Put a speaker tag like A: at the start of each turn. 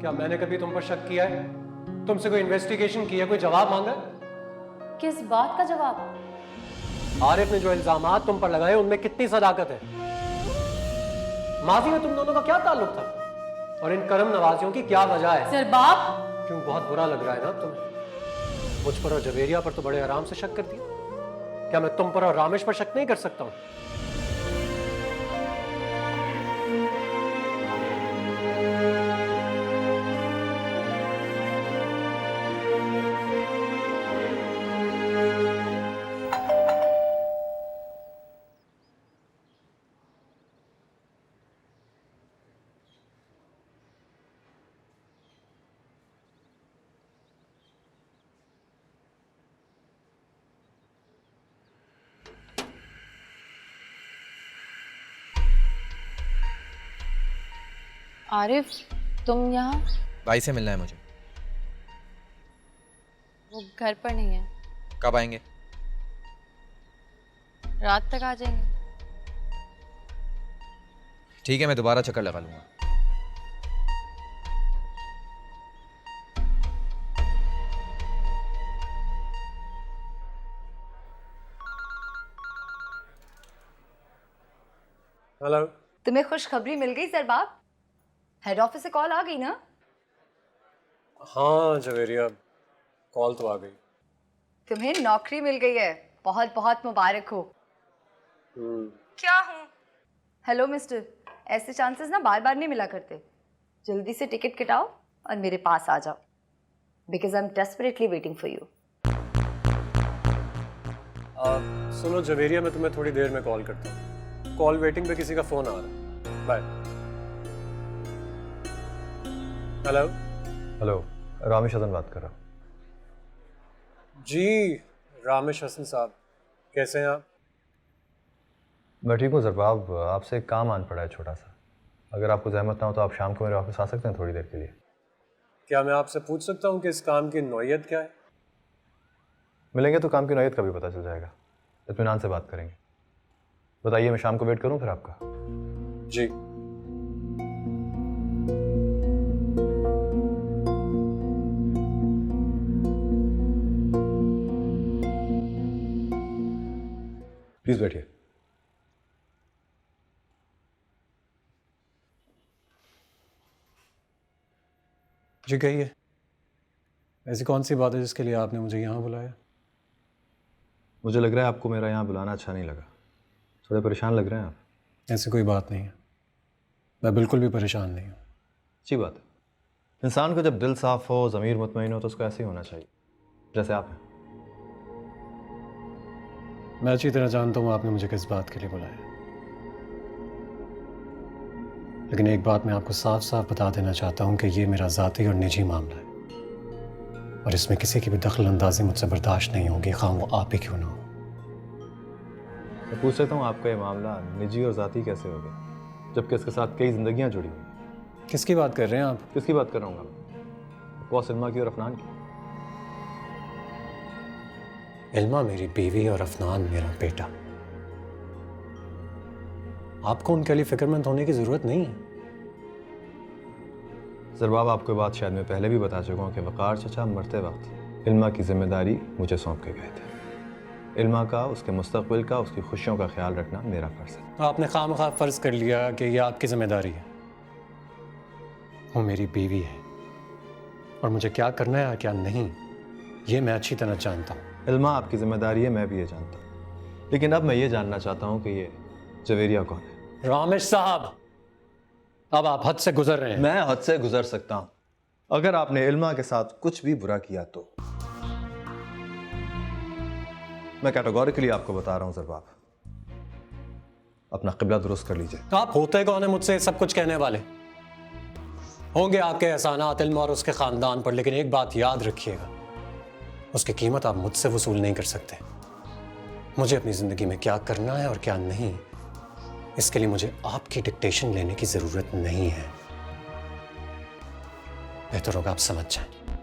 A: क्या मैंने कभी तुम पर शक किया है? तुमसे कोई इन्वेस्टिगेशन की है, कोई जवाब मांगा है?
B: किस बात का जवाब?
A: आरिफ ने जो इल्जामात तुम पर लगाए उनमें कितनी सदाकत है? माजी में तुम दोनों का क्या ताल्लुक था? और इन करम नवाजियों की क्या वजह है?
B: सरबाब,
A: क्यों, बहुत बुरा लग रहा है ना तुम्हें? मुझ पर और जवेरिया पर तो बड़े आराम से शक कर दिया। क्या मैं तुम पर और रामेश पर शक नहीं कर सकता हूं?
B: आरिफ, तुम यहाँ?
C: भाई से मिलना है मुझे।
B: वो घर पर नहीं है।
C: कब आएंगे?
B: रात तक आ जाएंगे।
C: ठीक है, मैं दोबारा चक्कर लगा लूंगा।
A: हेलो।
D: तुम्हें खुशखबरी मिल गई सरबाब? हेड ऑफिस से कॉल आ गई ना?
A: हाँ जवेरिया, कॉल तो आ गई।
D: तुम्हें नौकरी मिल गई है, बहुत बहुत मुबारक हो। क्या हूँ? हेलो मिस्टर, ऐसे चांसेस ना बार बार नहीं मिला करते। जल्दी से टिकट कटाओ और मेरे पास आ जाओ, because I am desperately waiting for you.
A: सुनो जवेरिया, मैं तुम्हें थोड़ी देर में कॉल करता हूँ। कॉल वेटिंग पे किसी का फोन आ रहा है। Bye. Hello.
E: Hello, Ramesh Hasan बात कर रहा हूँ।
A: जी रामेश हसन साहब, कैसे हैं आप?
E: मैं ठीक हूँ सरबाब, आपसे एक काम आन पड़ा है छोटा सा। अगर आपको जहमत ना हो तो आप शाम को मेरे ऑफिस आ सकते हैं थोड़ी देर के लिए।
A: क्या मैं आपसे पूछ सकता हूँ कि इस काम की नौयत क्या है?
E: मिलेंगे तो काम की नौयत का भी पता चल जाएगा। इत्मीनान से बात करेंगे। बताइए, मैं शाम को वेट करूँ फिर आपका?
A: जी।
E: प्लीज़ बैठिए।
A: जी कहिए, ऐसी कौन सी बात है जिसके लिए आपने मुझे यहाँ बुलाया?
E: मुझे लग रहा है आपको मेरा यहाँ बुलाना अच्छा नहीं लगा। थोड़े परेशान लग रहे हैं आप।
A: ऐसी कोई बात नहीं है, मैं बिल्कुल भी परेशान नहीं हूँ।
E: अच्छी बात है। इंसान को जब दिल साफ़ हो, ज़मीर मुतमईन हो, तो उसको ऐसे ही होना चाहिए जैसे आप हैं।
A: मैं अच्छी तरह जानता हूँ आपने मुझे किस बात के लिए बुलाया, लेकिन एक बात मैं आपको साफ साफ बता देना चाहता हूँ कि ये मेरा ज़ाती और निजी मामला है, और इसमें किसी की भी दखल अंदाजी मुझसे बर्दाश्त नहीं होगी, खां वो आप ही क्यों ना हो।
E: मैं पूछ सकता हूँ, आपका ये मामला निजी और ज़ाती कैसे हो गया, जबकि इसके साथ कई ज़िंदगियाँ जुड़ी हुई?
A: किसकी बात कर रहे हैं आप?
E: किसकी बात कर रहा हूँ मैं? कौस इल्मा की और अफनान की।
A: इल्मा मेरी बीवी और अफनान मेरा बेटा। आपको उनके लिए फिक्रमंद होने की ज़रूरत नहीं है।
E: सरबाब, आपको बात शायद मैं पहले भी बता चुका हूँ कि वक़ार चचा मरते वक्त इल्मा की जिम्मेदारी मुझे सौंप के गए थे। इल्मा का, उसके मुस्तक़बिल का, उसकी खुशियों का ख्याल रखना मेरा फ़र्ज़ है।
A: तो आपने खामखा फ़र्ज़ कर लिया कि ये आपकी ज़िम्मेदारी है। वो मेरी बीवी है, और मुझे क्या करना है और क्या नहीं, ये मैं अच्छी तरह जानता हूँ।
E: इल्मा आपकी ज़िम्मेदारी है, मैं भी ये जानता हूँ, लेकिन अब मैं ये जानना चाहता हूँ कि ये जवेरिया कौन है?
A: रामेश साहब, अब आप हद से गुजर रहे हैं।
E: मैं हद से गुजर सकता हूँ अगर आपने इल्मा के साथ कुछ भी बुरा किया तो। मैं कैटेगोरिकली आपको बता रहा हूँ सरबाब, अपना क़िबला दुरुस्त कर लीजिए।
A: तो आप होते कौन है मुझसे सब कुछ कहने वाले? होंगे आपके एहसानात इल्मा और उसके ख़ानदान पर, लेकिन एक बात याद रखिएगा, उसकी कीमत आप मुझसे वसूल नहीं कर सकते। मुझे अपनी ज़िंदगी में क्या करना है और क्या नहीं, इसके लिए मुझे आपकी डिक्टेशन लेने की ज़रूरत नहीं है। बेहतर होगा आप समझ जाएं।